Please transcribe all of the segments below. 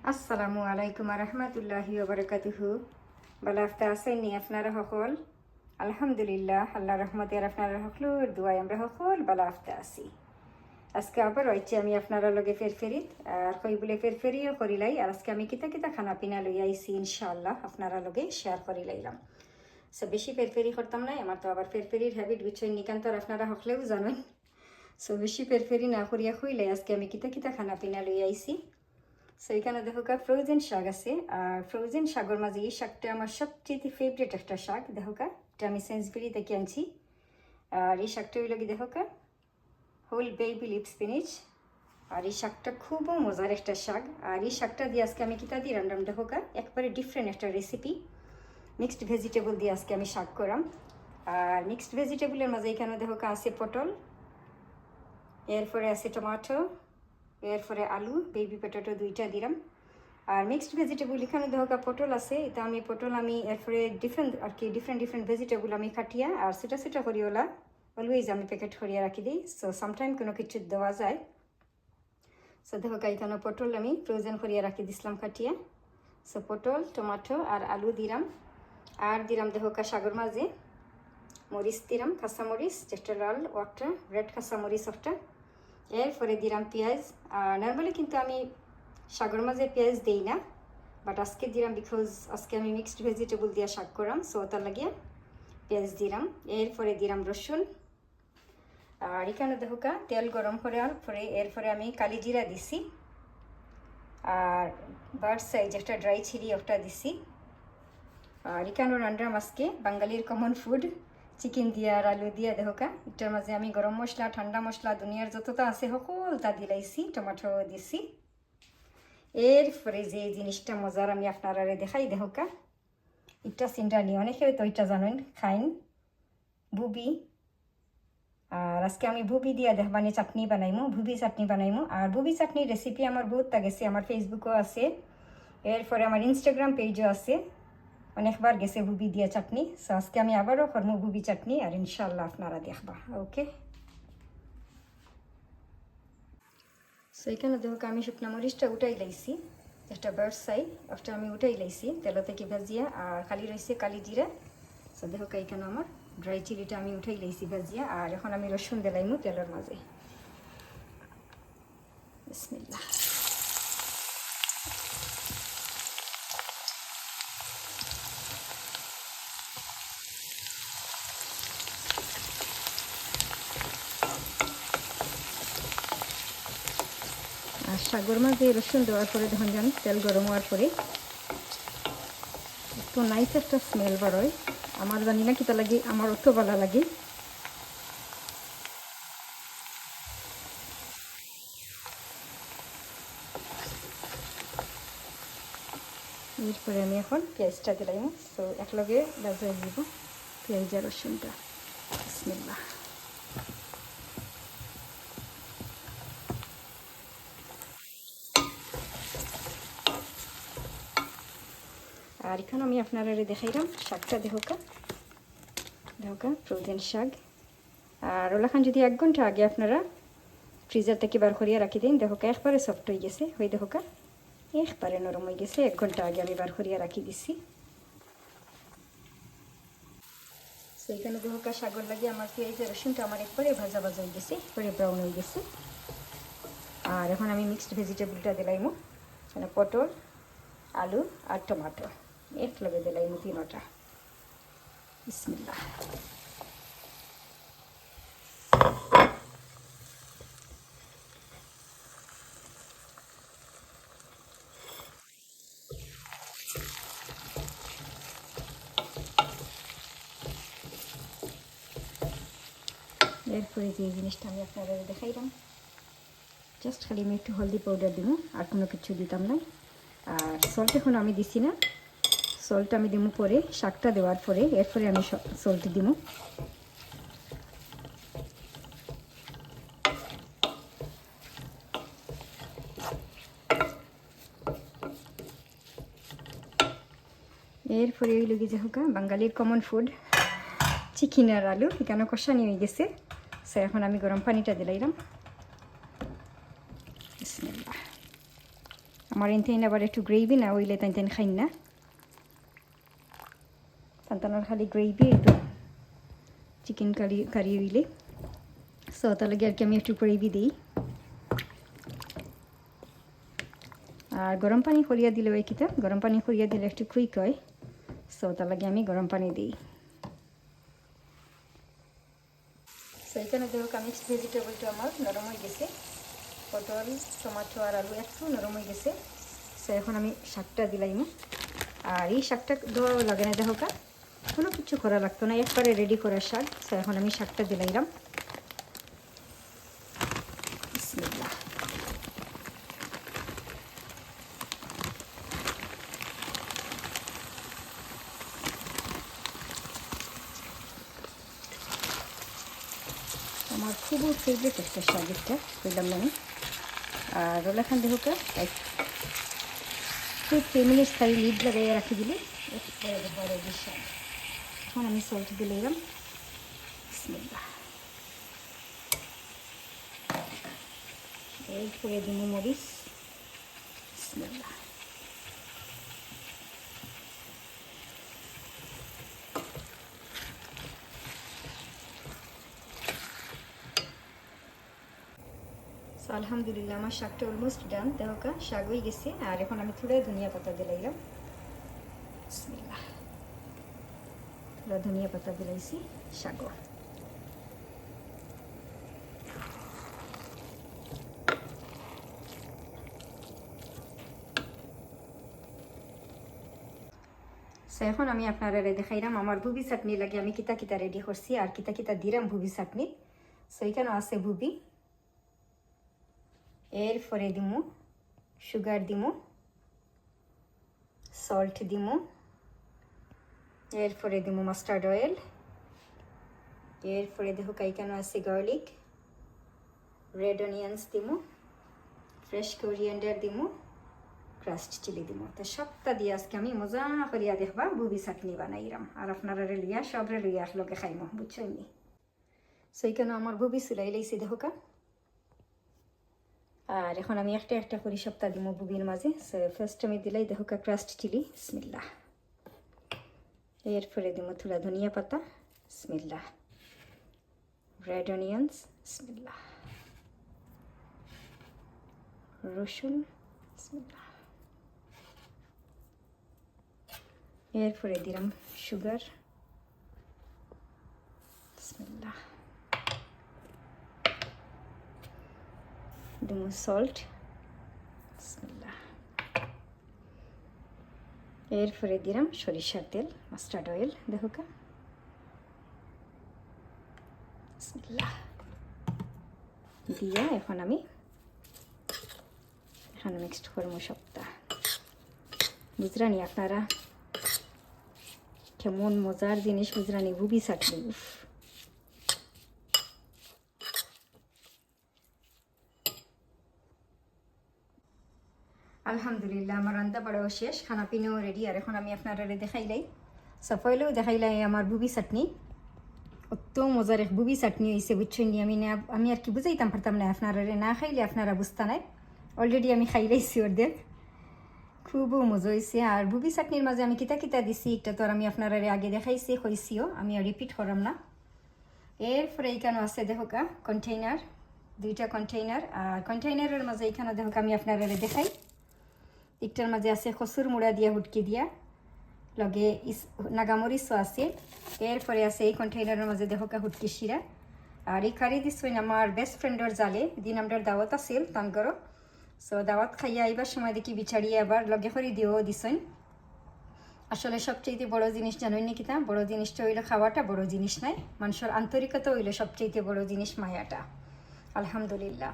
আসসালামু আলাইকুম রহমতুল্লাহি ওবরাকাতুহু। ভালো আছেন আপনারা সকল? আলহামদুলিল্লাহ, আল্লাহ রহমতে আর আপনারা সকলের দোয়াই আমরা সকল ভালো আছি। আজকে আবার হয়েছে আমি আপনারা লগে ফেরফেরিত আর কই বলে ফেরফেরিও করিলাই। আর আজকে আমি কিতা কিতা খানা পিনা লই আইছি ইনশাআল্লাহ আপনারা লগে শেয়ার করি লাইলাম। সো বেশি ফেরফেরি করতাম না, আমার তো আবার ফেরফেরির হ্যাবিট বুঝছেন নিকান্তর আপনারা সকলেও জানেন। সো বেশি ফেরফেরি না করিয়া খুইলাই আজকে আমি কিতা কিতা খানা পিনা লই আইছি। সো এখানে দেখো ফ্রোজেন শাক আছে। আর ফ্রোজেন শাকের মাঝে এই শাকটা আমার সবচেয়ে ফেভারিট একটা শাক। দেখো এটা আমি সেন্সবেরি থেকে আনছি। আর এই শাকটা হইল কি দেখো হোল বেবি লিপ স্পিনিচ। আর এই শাকটা খুবই মজার একটা শাক। আর এই শাকটা দিয়ে আজকে আমি কিতা দিয়ে রান্নাম দেখো একবারে ডিফারেন্ট একটা রেসিপি। মিক্সড ভেজিটেবল দিয়ে আজকে আমি শাক করাম। আর মিক্সড ভেজিটেবলের মাঝে এখানে দেখো আছে পটল, এরপরে আছে টমেটো, এরপরে আলু, বেবি পটেটো দুইটা দিলাম। আর মিক্সড ভেজিটেবল এখানে দেখো পটল আছে, এটা আমি পটল আমি এরপরে ডিফারেন্ট ভেজিটেবল আমি কাটিয়া আর ছোটা ছোটা করিওলা অলওয়েজ আমি প্যাকেট করিয়া রাখি দিই। সো সামটাইম কোনো কিছু দেওয়া যায়। সো দেখো এখানে পটল আমি ফ্রোজেন করিয়া রাখি দিছিলাম কাটিয়া। সো পটল, টমেটো আর আলু দিলাম। আর দিলাম দেখো শাকের মাঝে মরিচ দিলাম, কাঁচামরিচ যেটা লাল ওটা রেড কাঁচামরিচ ওটা। এরপরে দিলাম পেঁয়াজ। আর নর্মালি কিন্তু আমি শাকের মাঝে পেঁয়াজ দিই না, বাট আজকে দিলাম বিকজ আজকে আমি মিক্সড ভেজিটেবল দিয়ে শাক করাম। সো তার লাগিয়ে পেঁয়াজ দিলাম। এরপরে দিলাম রসুন। আর এখানে দেখো তেল গরম করার পরে এরপরে আমি কালি জিরা দিছি আর বার্ড সাইজ একটা ড্রাই চিলি ওটা দিছি। আর এখানে রান্নাম আজকে বাঙালির কমন ফুড চিকেন দিয়া আর আলু দিয়া দেখো এটার মাঝে আমি গরম মশলা, ঠান্ডা মশলা, দুনিয়ার যতটা আছে সকল তা দিলাইছি, টমেটো দিছি। এরপরে যে জিনিসটা মজার আমি আপনারা দেখাই দেখো এটা সিন্ডানি অনেকে তো এটা জানেন খাইন বুবি। আর আজকে আমি বুবি দিয়া দেখবানি চাটনি বানাইমু, বুবি চাটনি বানাইমু। আর বুবি চাটনির রেসিপি আমার বহুত গেছে, আমার ফেসবুকও আছে, এরপরে আমার ইনস্টাগ্রাম পেজও আছে, অনেকবার গেছে বুবি দিয়া চাটনি। সো আজকে আমি আবারও করবো বুবি চাটনি আর ইনশাল্লাহ আপনারা দেখবা। ওকে, সো এখানে দেখো আমি শুকনো মরিচটা উঠাই লাইছি, একটা বার্ড সাই ওটা আমি উঠাই লাইছি তেল থেকে ভাজিয়া। আর খালি রয়েছে কালি জিরা। সো দেখো এখানে আমার ড্রাই চিলিটা আমি উঠাই লাইছি ভাজিয়া। আর এখন আমি রসুন দিলাইমু তেলের মাঝে। বিসমিল্লাহ। আর শাকের মাঝে রসুন দেওয়ার পরে যখন যান তেল গরম হওয়ার পরে একটু নাইস একটা স্মেল বাড়য়। আমার জানি না কিতা লাগে, আমার অত ভালো লাগে। এরপরে আমি এখন পেঁয়াজটা দিলাম। সো একলগে বাজার দিব পেঁয়াজ আর রসুনটা। বিসমিল্লাহ। আর এখানে আমি আপনারা দেখাইলাম শাকটা দেখো ফ্রোজেন শাক। আর ওলাখান যদি 1 ঘন্টা আগে আপনারা ফ্রিজার থেকে বার করিয়া রাখি দিন দেখো একবারে সফট হয়ে গেছে, হয়ে দেখো একবারে নরম হয়ে গেছে। 1 ঘন্টা আগে আমি বার করিয়া রাখি দিছি। সেইখানে দেখো শাকর লাগে আমার পেঁয়াজ রসুনটা আমার একবারে ভাজা ভাজা হয়ে গেছে, একবারে ব্রাউন হয়ে গেছে। আর এখন আমি মিক্সড ভেজিটেবলটা দিলাইমু, মানে পটল, আলু আর টমেটো একলগে দিলাইমু তিনটা। বিসমিল্লাহ। এরপরে যে জিনিসটা আমি আপনারা দেখাইলাম জাস্ট খালি আমি একটু হলদি পাউডার দিব, আর কোনো কিছু দিতাম না। আর সল্ট এখন আমি দিছি না, সল্ট আমি দিব পরে শাকটা দেওয়ার পরে, এরপরে আমি সল্ট দিব। এরপরে ওই লগে যে বাঙালির কমন ফুড চিকেন আর আলু এখানে কষানি হয়ে গেছে। সো এখন আমি গরম পানিটা দিলাইলাম। বিসমিল্লাহ। আমার এনতেন আবার একটু গ্রেভি না হইলে তাই খাই না সন্তানের খালি গ্রেভি একটু চিকেন কারি হইলে সো তার লাগে আর কি আমি একটু গ্রেভি দিই আর গরম পানি করিয়া দিলে ওই কিতা গরম পানি করিয়া দিলে একটু কুইক হয় সো তার লাগে আমি গরম পানি দিই সো এখানে দেখো মিক্সড ভেজিটেবলটা আমার নরম হয়ে গেছে পটল টমেটো আর আলু একটু নরম হয়ে গেছে সো এখন আমি শাকটা দিলাম আর এই শাকটা দেওয়া লাগে না দেখো কোনো কিছু করা লাগতো না একবারে রেডি করা শাক সো এখন আমি শাকটা দিলাম বিসমিল্লাহ আমার খুবই ফেভারিট একটা শাক এটা কইলাম আমি আর ওলাখান দেখো একটু 3 মিনিট খালি লিড লাগাইয়া রাখি দিলে শাক এখন আমি সল্ট দিলাম বিসমিল্লাহ এরপরে দিব মরিচ বিসমিল্লাহ আলহামদুলিল্লাহ আমার শাকটা অলমোস্ট ডান দেখো শাক হয়ে গেছে আর এখন আমি থোড়া ধনিয়া পাতা দিলাম বিসমিল্লাহ থোড়া ধনিয়া পাতা দিলাইছি শাক সো এখন আমি আপনারা দেখাইলাম আমার ভুবি চাটনি লাগে আমি কিতা কিতা রেডি করছি আর কিতা কিতা দিলাম ভুবি চাটনি সো এখানে আছে ভুবি এরপরে দিমু সুগার দিমু সল্ট দিমু এরপরে দিমু মাস্টার্ড অয়েল এরপরে দেখো এখানে আছে গার্লিক রেড অনিয়ন্স দিমু ফ্রেশ কোরিয়ান্ডার দিমু ক্রাস্ট চিলি দিমু তো সবটা দিয়ে আজকে আমি মজা করিয়া দেখবা বুবি চাটনি বানাইলাম আর আপনারা লইয়া সবরে লইয়া লোকে খাইমো বুঝছেন নি সো এখানে আমার বুবি চুলাই লাইছি দেখো আর এখন আমি একটা একটা করে সপ্তাহ দিব বুবির মাঝে ফার্স্ট আমি দিলাই দেখো ক্রাস্ট চিলি বিসমিল্লাহ এরপরে দিব থোড়া ধনিয়া পাতা বিসমিল্লাহ রেড অনিয়ন্স বিসমিল্লাহ রসুন বিসমিল্লাহ এরপরে দিলাম সুগার বিসমিল্লাহ দিমু সল্ট বিসমিল্লাহ এরপরে দিলাম সরিষার তেল মাস্টার্ড অয়েল দেখো বিসমিল্লাহ দিয়া এখন আমি মিক্সড করবো সবটা বুঝরানি আপনারা কেমন মজার জিনিস বুঝরানি বুবি চাটনি আলহামদুলিল্লাহ আমার রান্না বাড়াও শেষ খানা পিনাও রেডি আর এখন আমি আপনারা দেখাইলাই সফাইলেও দেখাইলাই আমার বুবি চাটনি অত মজার এক বুবি চাটনি হয়েছে বুঝছেন নি আমি আর কি বুঝাইতাম পারতাম না আপনারা না খাইলে আপনারা বুঝতে নাই অলরেডি আমি খাইলাইছি ওদের খুবও মজা হয়েছে আর বুবি চাটনির মাঝে আমি কিতা কিতা দিছি একটা তো আর আমি আপনারা আগে দেখাইছি হয়েছিও আমি আর রিপিট করাম না এরপরে এইখানে আছে দেখো কন্টেইনার দুইটা কন্টেইনার আর কন্টেইনারের মাঝে এইখানে দেখো আমি আপনারা দেখাই একটার মাঝে আছে কচুর মুড়া দিয়া হুটকি দিয়া লগে নাগামরিচও আছে এরপরে আছে এই কন্টেইনারের মাঝে দেখো হুটকি শিরা আর এই কারি দিচ্ছেন আমার বেস্ট ফ্রেন্ডের জালে দিন আমার দাওয়াত আছিল তানগরও সো দাওয়াত খাইয়া আইবার সময় দেখি বিচারিয়ে আবার লগে করে দিয়েও দিছেন আসলে সবচেয়ে বড় জিনিস জানেন নাকি তা বড় জিনিসটা হইলো খাওয়াটা বড় জিনিস নাই মানুষের আন্তরিকতা হইলো সবচেয়ে বড় জিনিস মায়াটা আলহামদুলিল্লাহ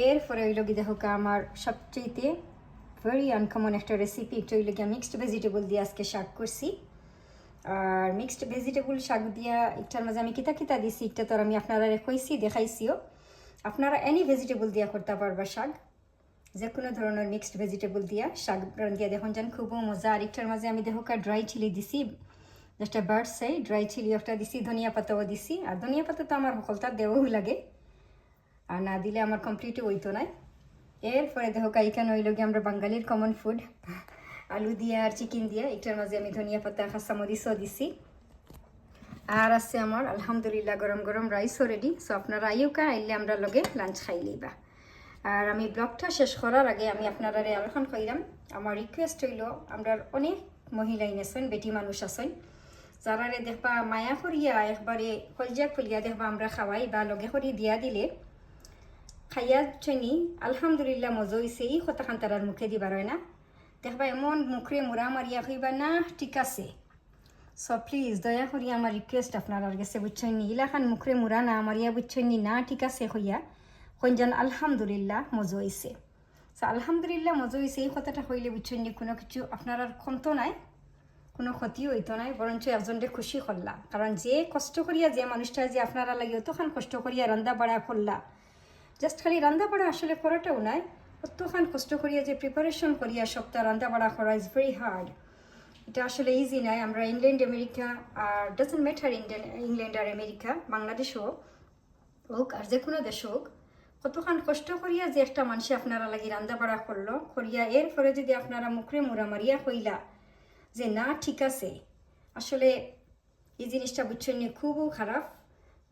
এরপরে হইল কি দেখো আমার সবচেয়ে ভেরি আনকমন একটা রেসিপি একটা হইল গিয়া মিক্সড ভেজিটেবল দিয়ে আজকে শাক করছি আর মিক্সড ভেজিটেবল শাক দিয়া একটার মাঝে আমি কিতা কিতা দিছি একটা তো আমি আপনারা কইছি দেখাইছিও আপনারা এনি ভেজিটেবল দিয়া করতে পারবা শাক যে কোনো ধরনের মিক্সড ভেজিটেবল দিয়া শাক দিয়া দেখুন যান খুব মজা আর একটার মাঝে আমি দেখো ড্রাই চিলি দিছি যেটা বার্ডস চাই ড্রাই চিলি একটা দিছি ধনিয়া পাতাও দিছি আর ধনিয়া পাতা তো আমার সকলটা দেওয়াও লাগে আর না দিলে আমার কমপ্লিটই হইতো নাই এরপরে দেখো কাইখান হইল গিয়ে আমরা বাঙালির কমন ফুড আলু দিয়ে আর চিকেন দিয়ে, এটার মাঝে আমি ধনিয়া পাতা কাঁচামরিচও দিছি। আর আছে আমার আলহামদুলিল্লাহ গরম গরম রাইসও রেডি। সো আপনারা আইউকা আইলে আমরা লগে লাঞ্চ খাই লইবা। আর আমি ব্লগটা শেষ করার আগে আমি আপনারা আলোচনা কইরাম, আমার রিকোয়েস্ট হইল, আমরা অনেক মহিলাই আছেন, বেটি মানুষ আছেন, যারা দেখবা মায়া করিয়া একবারে কলজা খুলিয়া দেখবা আমরা খাওয়াই বা লগে করি দিয়া দিলে খাইয়া চেনি আলহামদুলিল্লাহ মজা হয়েছে, এই কথাখান তারার মুখে দিবার হয় না। দেখবা এমন মুখরে মুড়া মারিয়া কইবা না ঠিক আছে। সো প্লিজ দয়া করি আমার রিকোয়েস্ট আপনার গেছে বুঝছেন নি, ইলাখান মুখরে মুড়া না মারিয়া বুঝছেন নি না ঠিক আছে হইয়া কইজান আলহামদুলিল্লাহ মজা হয়েছে। সো আলহামদুলিল্লাহ মজা হয়েছে এই কথাটা হইলে বুঝছেন নি কোনো কিছু আপনার আর কমতো নাই, কোনো ক্ষতিও হইতো নাই, বরঞ্চ একজনকে খুশি করলা। কারণ যে কষ্ট করিয়া যে মানুষটা যে আপনারা লাগে অতখান কষ্ট করিয়া রান্না বাড়া করলা, জাস্ট খালি রান্না বাড়া আসলে করাটাও নাই, অতখান কষ্ট করিয়া যে প্রিপারেশন করিয়া সপ্তাহ রান্না বাড়া করা ইজ ভেরি হার্ড। এটা আসলে ইজি নাই। আমরা ইংল্যান্ড আমেরিকা আর ডাজন্ট ম্যাটার ইংল্যান্ড আর আমেরিকা, বাংলাদেশ হোক আর যে কোনো দেশ হোক, কতখান কষ্ট করিয়া যে একটা মানুষে আপনারা লাগি রান্না বাড়া করলো করিয়া এরপরে যদি আপনারা মুখরে মুড়া মারিয়া কইলা যে না ঠিক আছে, আসলে এই জিনিসটা বুঝছেন নি খুবও খারাপ,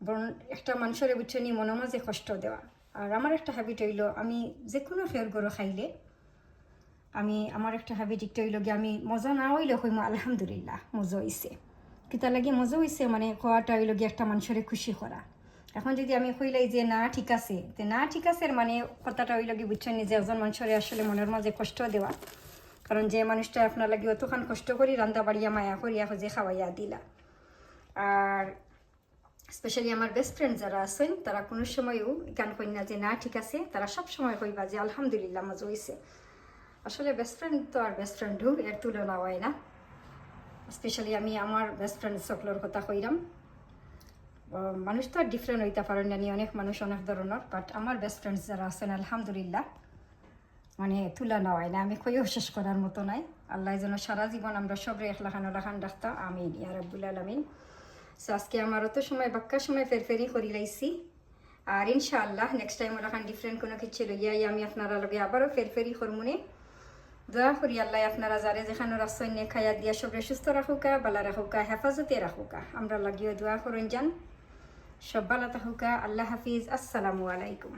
বরং একটা মানুষের বুঝছেন নি মনে মাঝে কষ্ট দেওয়া। আর আমার একটা হ্যাবিট হইল, আমি যে কোনো ফের গরু খাইলে আমার একটা হ্যাবিট একটা হইল গিয়ে আমি মজা না হইলে হইম আলহামদুলিল্লাহ মজা হয়েছে, কিতা লাগে মজা হয়েছে মানে খাওয়াটা হইল গিয়ে একটা মানুষের খুশি করা। এখন যদি আমি কইলাই যে না ঠিক আছে, তো না ঠিক আছে মানে কথাটা হইল গিয়ে বুঝছেন নি যে একজন মানুষের আসলে মনের মাঝে কষ্ট দেওয়া। কারণ যে মানুষটা আপনার লাগে অতখান কষ্ট করি রান্না বাড়িয়া মায়া করিয়া যে খাওয়াইয়া দিলা। আর স্পেশালি আমার বেস্ট ফ্রেন্ড যারা আছেন তারা কোনো সময়ও গান কই না যে না ঠিক আছে, তারা সব সময় কইবা যে আলহামদুলিল্লাহ মজা হয়েছে। আসলে বেস্ট ফ্রেন্ড তো আর বেস্ট ফ্রেন্ড হোক এর তুলনা হয় না। স্পেশালি আমি আমার বেস্ট ফ্রেন্ড সকলের কথা কইরাম, মানুষ তো আর ডিফারেন্ট হইতে পারেন না, অনেক মানুষ অনেক ধরনের, বাট আমার বেস্ট ফ্রেন্ডস যারা আছেন আলহামদুলিল্লাহ মানে তুলনা হয় না, আমি কইও শেষ করার মতো নাই। আল্লাহ যেন সারা জীবন আমরা সবরে একলাখান রাখতা, আমিন ইয়া রাব্বুল আলামিন। সো আজকে আমার অত সময় বাক্কা সময় ফেরফেরি করি লাইছি, আর ইনশাআল্লাহ নেক্সট টাইম ওরখান ডিফারেন্ট কোনো কিছু লইয়াই আমি আপনারা লগে আবারও ফেরফেরি করমুনে। দোয়া করি আল্লাহ আপনারা যারে যেখানে রাস্তায় নিয়ে খাইয়া দিয়া সবরে সুস্থ রাখুকা, বালা রাখুকা, হেফাজতে রাখুকা, আমরা লাগিও দোয়া করুন যান। সব বালা থাকুকা। আল্লাহ হাফিজ, আসসালামু আলাইকুম।